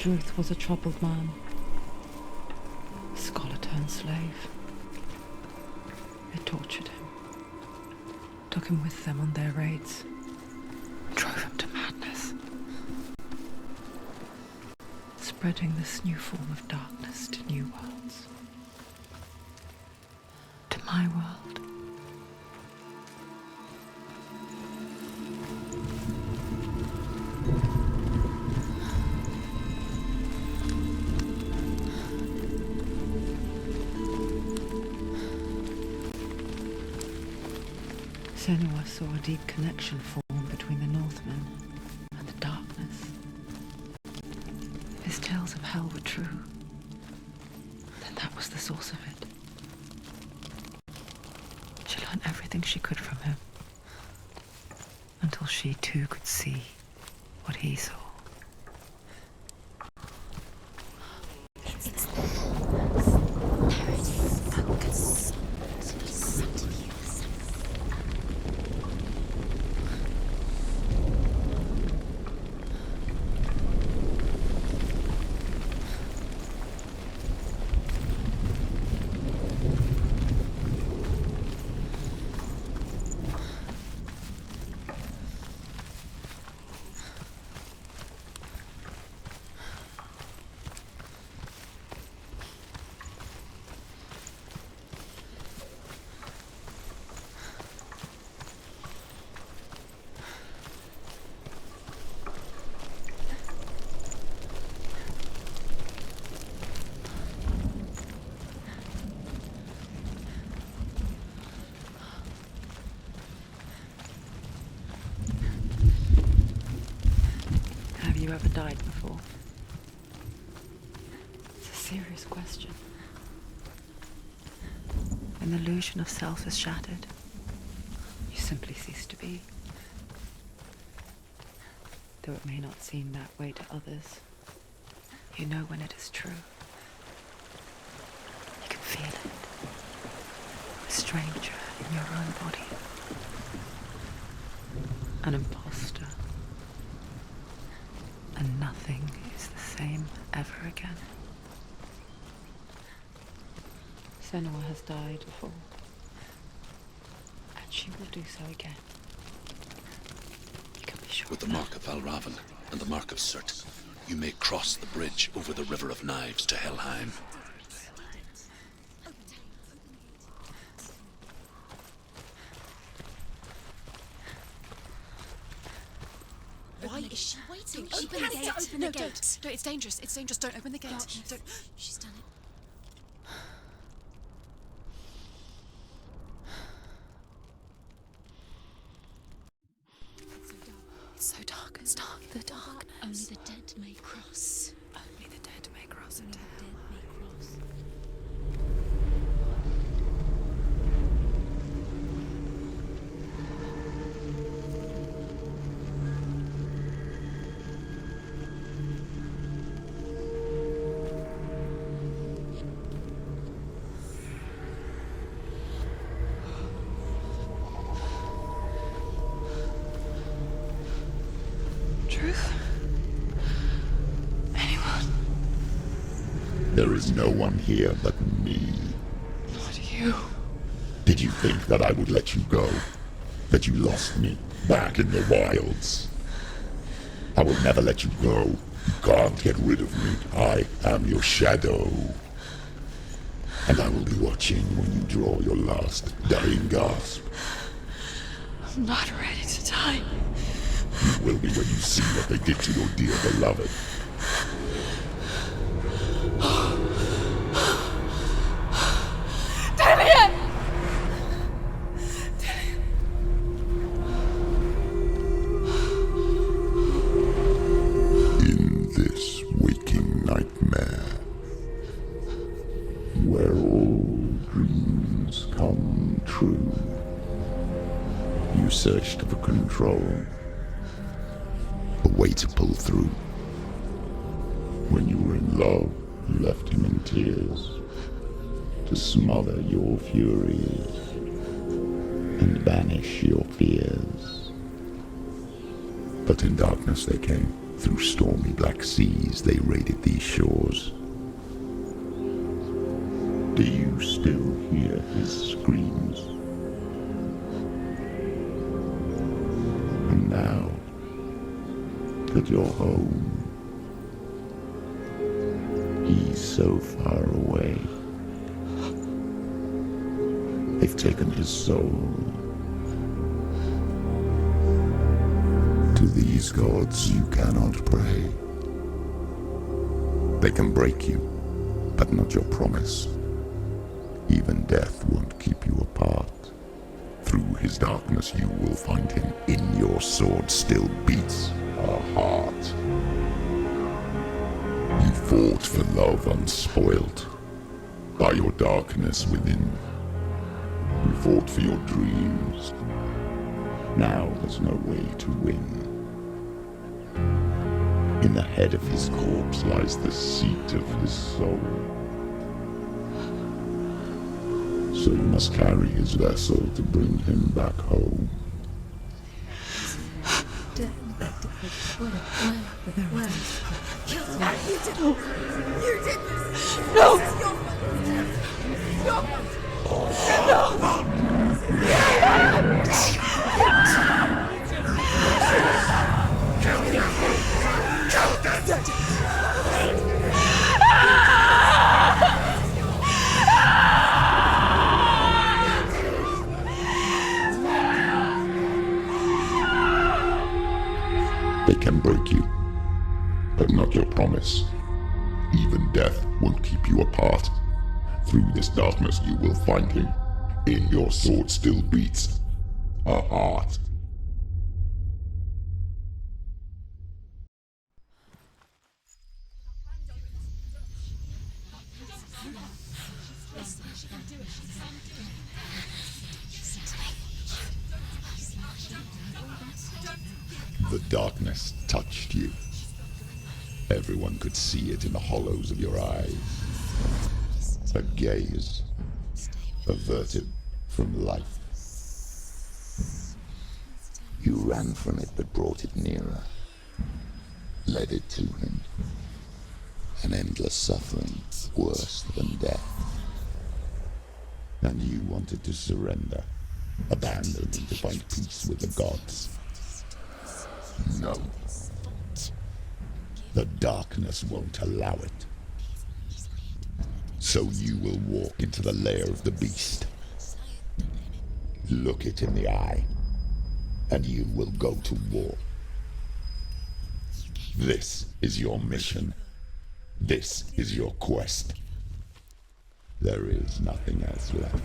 Druth was a troubled man, a scholar turned slave. They tortured him, took him with them on their raids, drove him to madness, spreading this new form of darkness to new worlds. To my world. Senua saw a deep connection form between the Northmen and the darkness. If his tales of hell were true, then that was the source of it. She learned everything she could from him, until she too could see what he saw. Have you ever died before? It's a serious question. When the illusion of self is shattered, you simply cease to be. Though it may not seem that way to others, you know when it is true. You can feel it. A stranger in your own body. An imposter. And nothing is the same ever again. Senua has died before, and she will do so again. You can be sure. With the mark of Valravan and the mark of Surt, you may cross the bridge over the River of Knives to Helheim. Why is she waiting? She Open the has gate. to open the No, gate. don't. It's dangerous. It's dangerous. Don't open the gate. Don't. She's done it. It's so dark. It's dark. The darkness. Only the dead may cross. Only the dead may cross into Only the hell. dead may cross. Truth? Anyone? There is no one here but me. Not you. Did you think that I would let you go? That you lost me back in the wilds? I will never let you go. You can't get rid of me. I am your shadow. And I will be watching when you draw your last dying gasp. I'm not ready to die. You will be when you see what they did to your dear beloved. In this waking nightmare, where all dreams come true, you searched for control, a way to pull through. When you were in love, you left him in tears, to smother your furies and banish your fears. But in darkness they came, Through stormy black seas they raided these shores. Do you still hear his screams? And now that you're home, he's so far away. They've taken his soul. To these gods you cannot pray. They can break you, but not your promise. Even death won't keep you apart. Through his darkness you will find him. In your sword still beats a heart. You fought for love unspoilt by your darkness within. You fought for your dreams. Now there's no way to win. In the head of his corpse lies the seat of his soul. So you must carry his vessel to bring him back home. They can break you, but not your promise. Even death won't keep you apart. Through this darkness you will find him. In your sword still beats a heart. The darkness touched you. Everyone could see it in the hollows of your eyes. A gaze averted from life. You ran from it but brought it nearer. Led it to him. An endless suffering worse than death. And you wanted to surrender, abandon and to find peace with the gods. No. The darkness won't allow it. So you will walk into the lair of the beast. Look it in the eye, and you will go to war. This is your mission. This is your quest. There is nothing else left.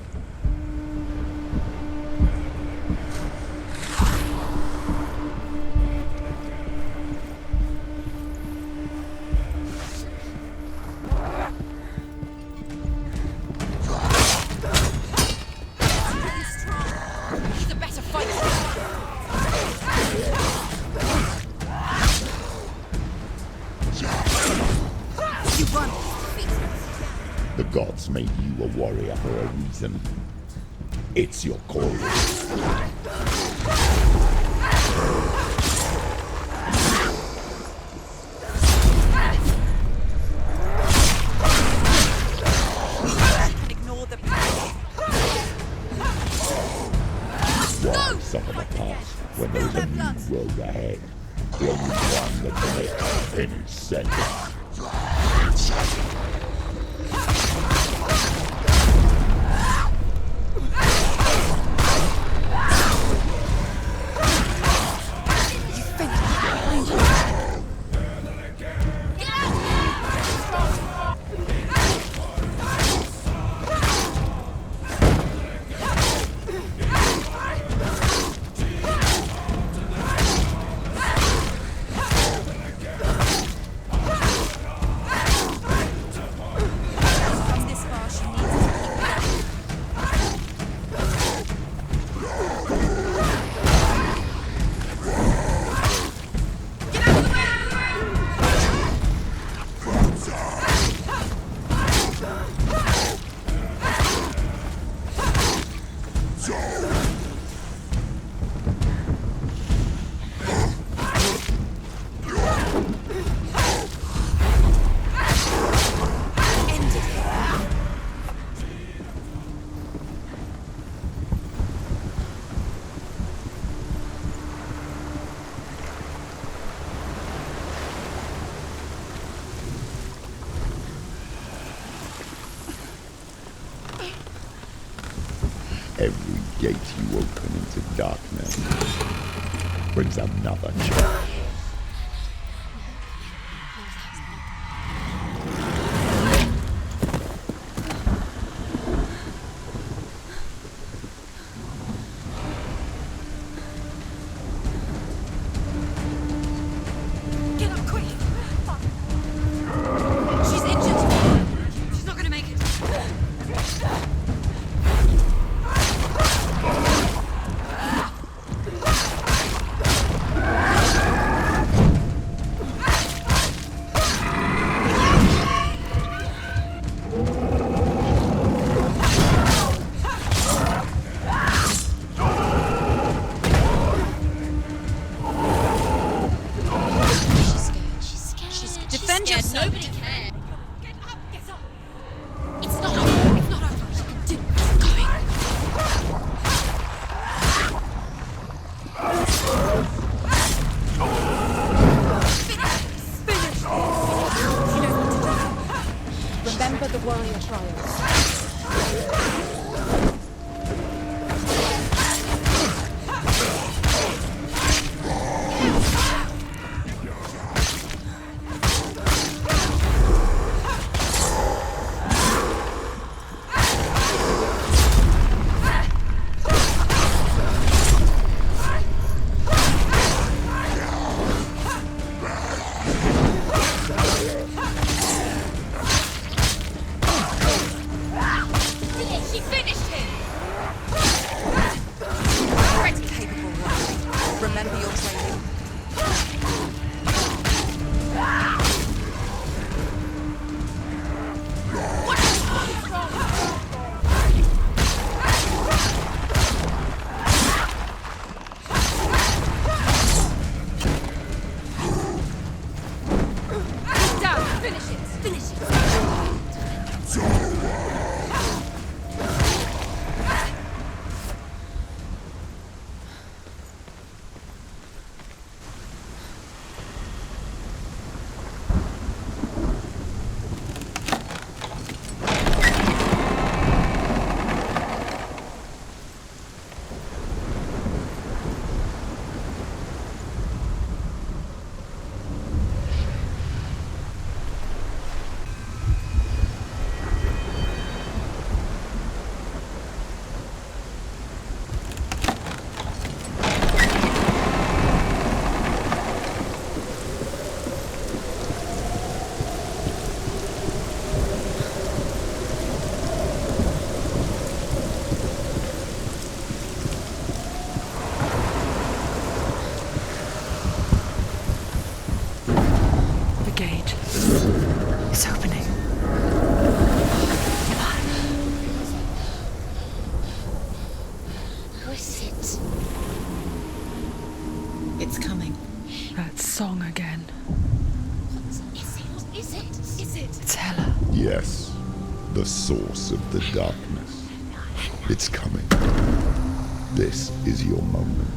He's a better fighter. You run. The gods made you a warrior for a reason. It's your calling. Ignore the pain. Why suffer the past when there is a new road ahead? The only one that can make any sense. Every gate you open into darkness brings another charge. Get up quick! She's injured! She's not gonna make it! Defend yourself! Nobody cares. Get up! Get up! It's not over. It's not over. You can do it. Keep going. Finish! You know what to do. Remember the warrior trials. She finished him. Pretty capable one. Remember your training. Get down! Finish it! Finish it! The gate is opening. Who is it? It's coming. That song again. What is it? Is it? It's Hela. Yes, the source of the darkness. It's coming. This is your moment.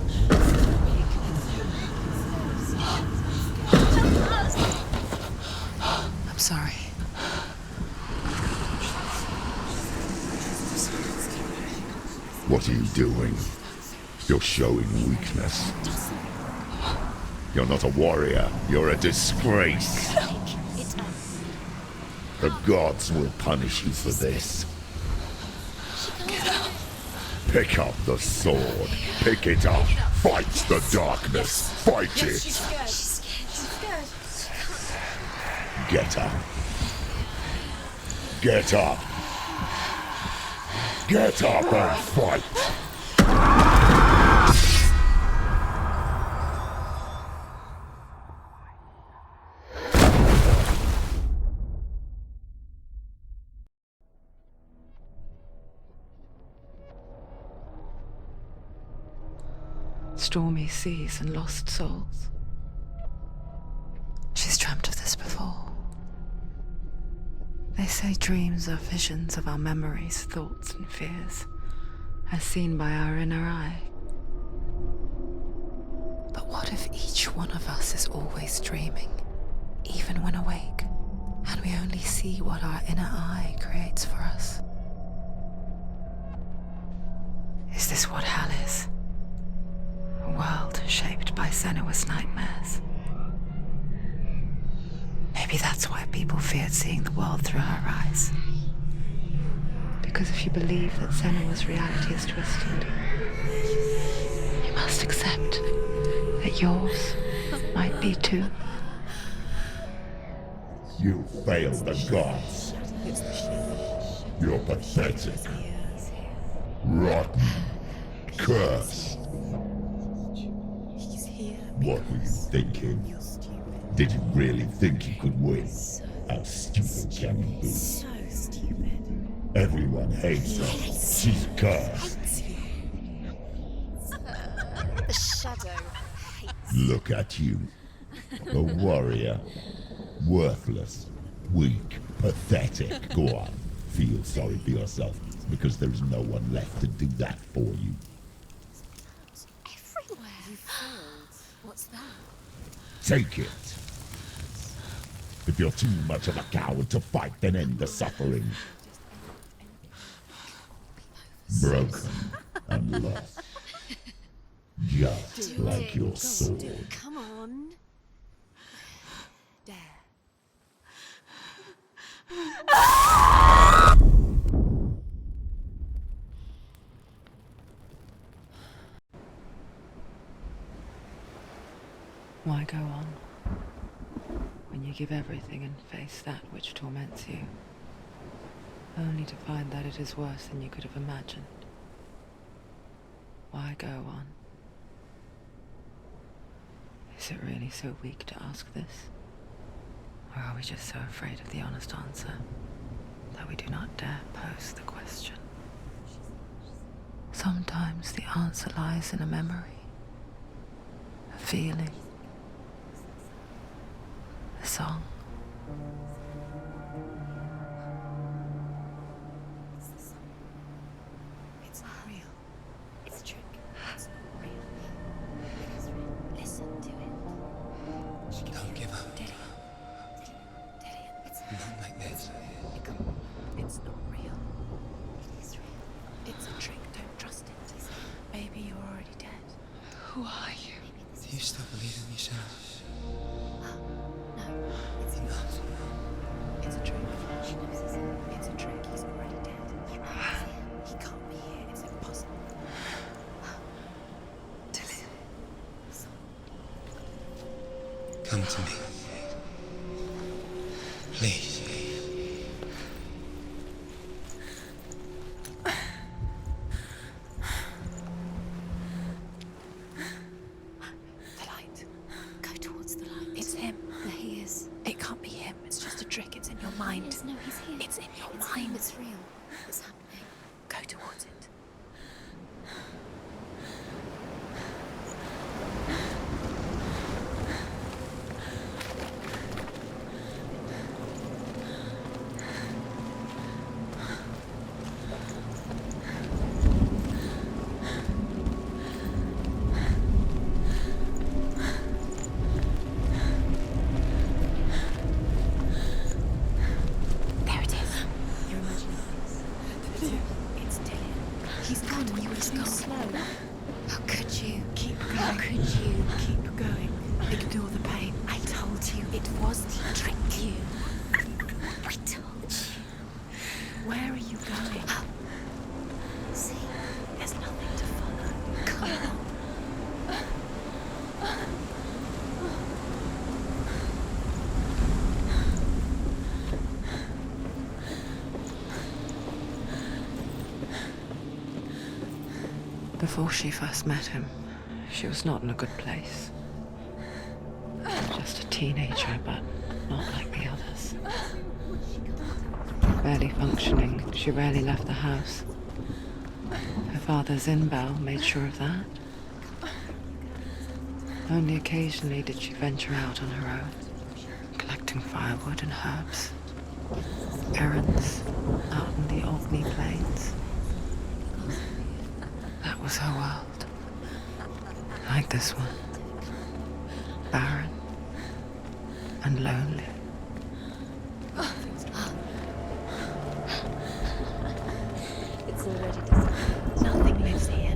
I'm sorry. What are you doing? You're showing weakness. You're not a warrior. You're a disgrace. The gods will punish you for this. Pick up the sword. Pick it up. Fight the darkness. Fight it. She's scared. Get up. Get up. Get up and fight. Stormy seas and lost souls. She's dreamt of this before. They say dreams are visions of our memories, thoughts and fears, as seen by our inner eye. But what if each one of us is always dreaming, even when awake, and we only see what our inner eye creates for us? Is this what hell is? A world shaped by Senua's nightmares. Maybe that's why people feared seeing the world through her eyes. Because if you believe that Senua's reality is twisted, you must accept that yours might be too. You failed the gods. You're pathetic. Rotten. Cursed. What were you thinking? Did you really think you could win? How stupid can you be? So stupid. Everyone hates her. She's cursed. The shadow hates. Look at you. A warrior. Worthless. Weak. Pathetic. Go on. Feel sorry for yourself, because there is no one left to do that for you. Everywhere. You failed. What's that? Take it. If you're too much of a coward to fight, then end the suffering. Broken and lost. Just like your sword. Come on. Dare. Why go on when you give everything and face that which torments you, only to find that it is worse than you could have imagined? Why go on? Is it really so weak to ask this? Or are we just so afraid of the honest answer that we do not dare pose the question? Sometimes the answer lies in a memory, a feeling, a song. It's not real. It's a trick. It's not real. It is real. Listen to it. She can Don't give up. Daddy. Daddy. It's Not like this. It's not real. It is real. It's a trick. Don't trust it. Maybe you're already dead. Who are you? Do you still believe in yourself? No, it's not. It's a trick. She knows it's a trick. He's already dead. He can't be here. It's impossible. Come to me. Please. The light. Go towards the light. It's him. There he is. It can't be him. It's just a trick. It's in your mind. No, he's here. It's in your mind. It's real. It's happening. Go towards it. There it is. You're imagining this. It's Dylan. He's gone. You were too slow. How could you? Keep going. How could you? Keep going. Ignore the pain. I told you it was to trick you. I told you. Where are you going? See, there's nothing to follow. Come on. Before she first met him, she was not in a good place. Just a teenager, but not like the others. Barely functioning, she rarely left the house. Her father's in-bell made sure of that. Only occasionally did she venture out on her own, collecting firewood and herbs. Errands out in the Orkney Plains. That was her world. Like this one. Barren and lonely. It's already disappeared. Nothing lives here.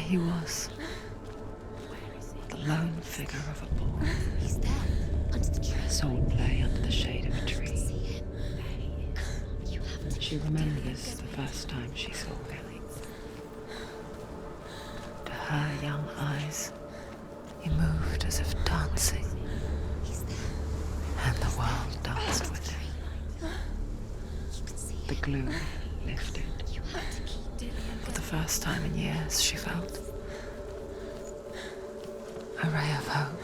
he was, the lone figure of a boy. He's there, under the tree. Sword play under the shade of a tree. See him. You have to. She remembers the first time she saw him. To her young eyes, he moved as if dancing, He's there. and the world danced with him. You can see The him. glue lifted. You have to keep For the first time in years, she felt a ray of hope.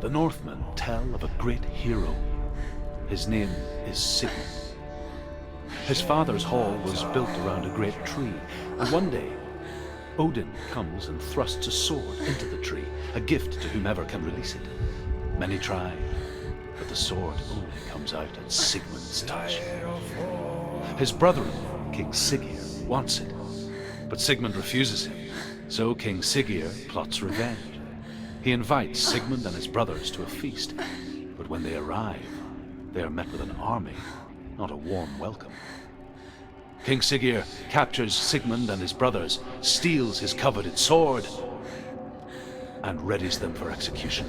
The Northmen tell of a great hero. His name is Sigmund. His father's hall was built around a great tree, and one day, Odin comes and thrusts a sword into the tree, a gift to whomever can release it. Many try, but the sword only comes out at Sigmund's touch. His brother-in-law, King Siggeir, wants it, but Sigmund refuses him, so King Siggeir plots revenge. He invites Sigmund and his brothers to a feast, but when they arrive, they are met with an army, not a warm welcome. King Siggeir captures Sigmund and his brothers, steals his coveted sword, and readies them for execution.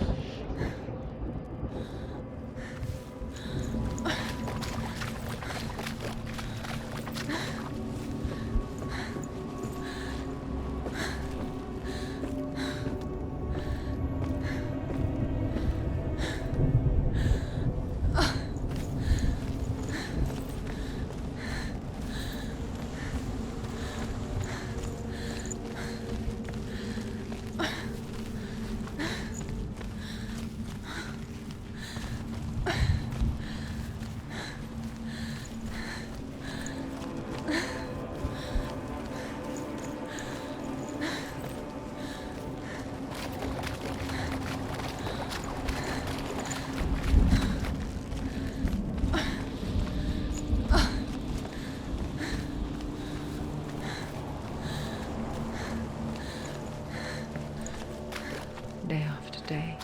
Day after day,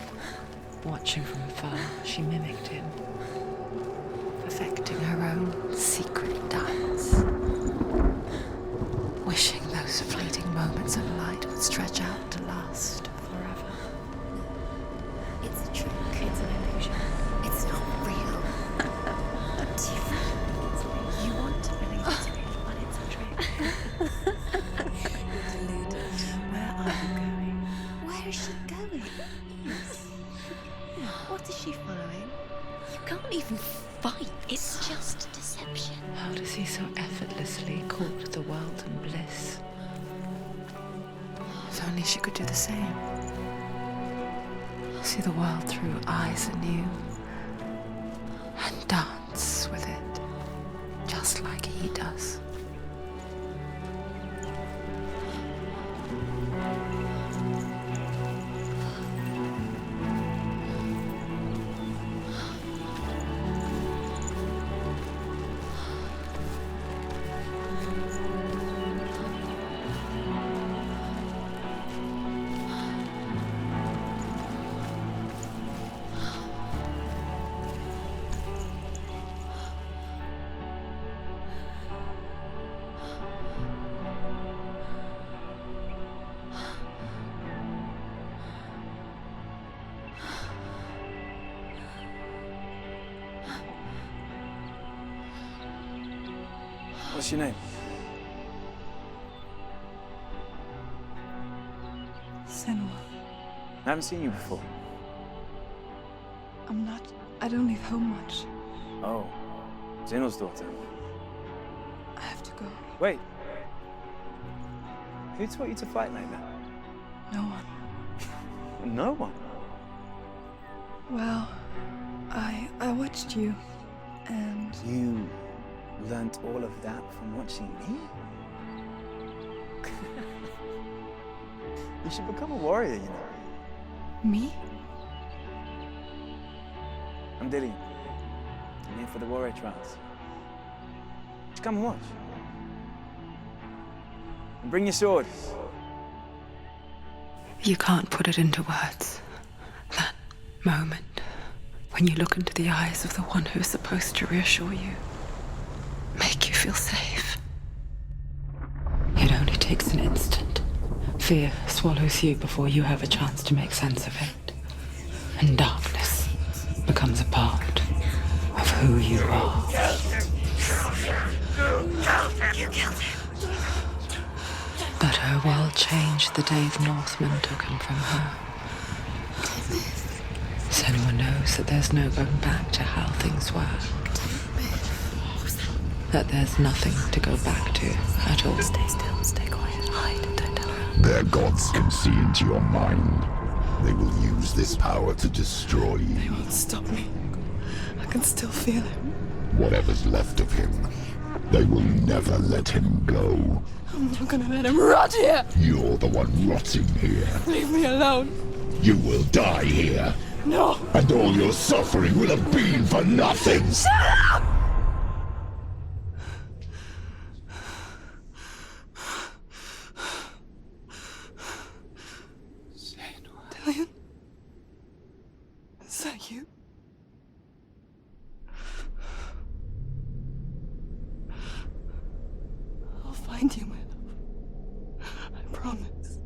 watching from afar, she mimicked him, perfecting her own secret dance, wishing those fleeting moments of light would stretch out to last forever. It's a trick. It's an illusion. It's not real. Do you think You want to believe it's real, but it's a trick. You're deluded. Where are you going? Where is she going? What is she following? You can't even fight. It's just deception. How does he so effortlessly court the world and bliss? If only she could do the same. See the world through eyes anew and dance with it, just like he does. What's your name? Senua. I haven't seen you before. I don't leave home much. Oh, Zeno's daughter. I have to go. Wait. Who taught you to fight like that? No one. No one. Well, I watched you, and You learnt all of that from watching me? You should become a warrior, you know. me? I'm Dillian. I'm here for the warrior trials. Just come and watch. And bring your sword. You can't put it into words. That moment when you look into the eyes of the one who's supposed to reassure you, make you feel safe. It only takes an instant. Fear swallows you before you have a chance to make sense of it. And darkness becomes a part of who you are. You killed him. But her world changed the day the Northmen took him from her. Senua knows that there's no going back to how things were. That there's nothing to go back to at all. Stay still, stay quiet, hide, don't tell her. Their gods can see into your mind. They will use this power to destroy you. They won't stop me. I can still feel him. Whatever's left of him, they will never let him go. I'm not gonna let him rot here. You're the one rotting here. Leave me alone. You will die here. No. And all your suffering will have been for nothing. Shut up! Dillion? Is that you? I'll find you, my love. I promise.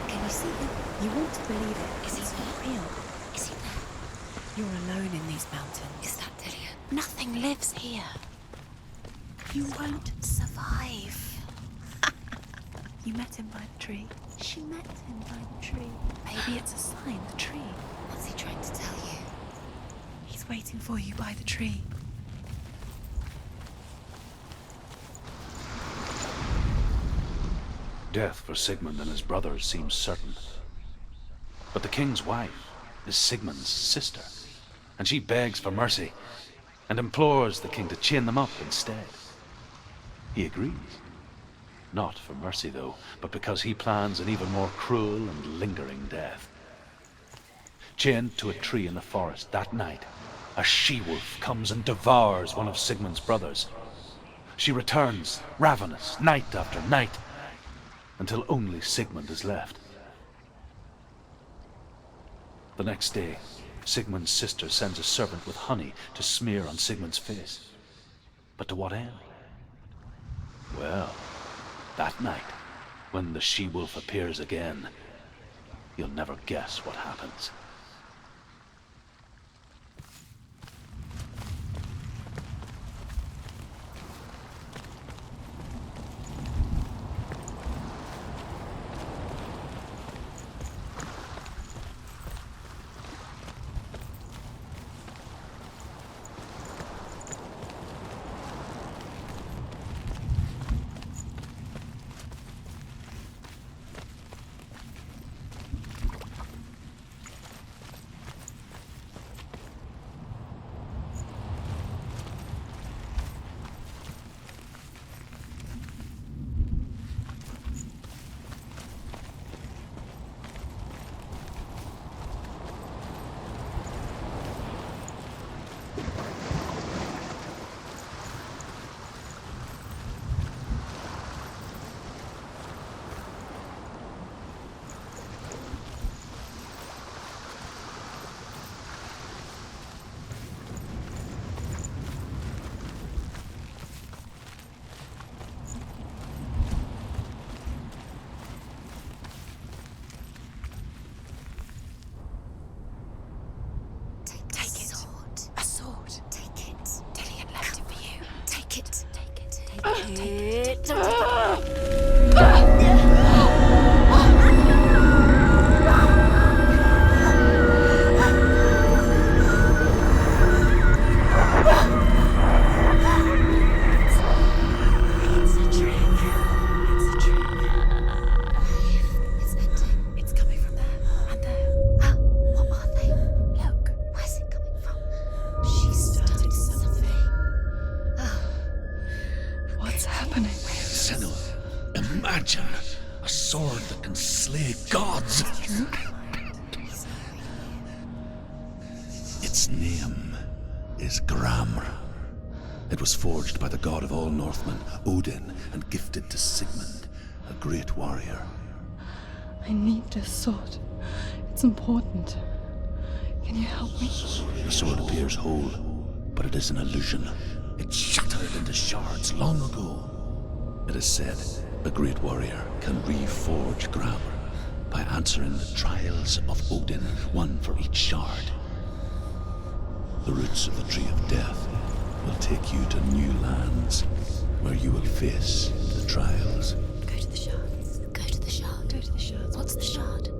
Can you see him? You want to believe it. Is he not real? Is he there? You're alone in these mountains. Is that Dillion? Nothing lives here. You won't survive. You met him by the tree. She met him by the tree. Maybe it's a sign, the tree. What's he trying to tell you? He's waiting for you by the tree. Death for Sigmund and his brothers seems certain. But the king's wife is Sigmund's sister, and she begs for mercy and implores the king to chain them up instead. He agrees. Not for mercy, though, but because he plans an even more cruel and lingering death. Chained to a tree in the forest that night, a she-wolf comes and devours one of Sigmund's brothers. She returns, ravenous, night after night, until only Sigmund is left. The next day, Sigmund's sister sends a servant with honey to smear on Sigmund's face. But to what end? Well, that night, when the she-wolf appears again, you'll never guess what happens. Senua, Its name is Gramr. It was forged by the god of all Northmen, Odin, and gifted to Sigmund, a great warrior. I need this sword. It's important. Can you help me? The sword appears whole, but it is an illusion. It shattered into shards long ago. It is said a great warrior can reforge Gramr by answering the trials of Odin, one for each shard. The roots of the Tree of Death will take you to new lands where you will face the trials. Go to the shards. Go to the shard. Go to the shards. What's the shard?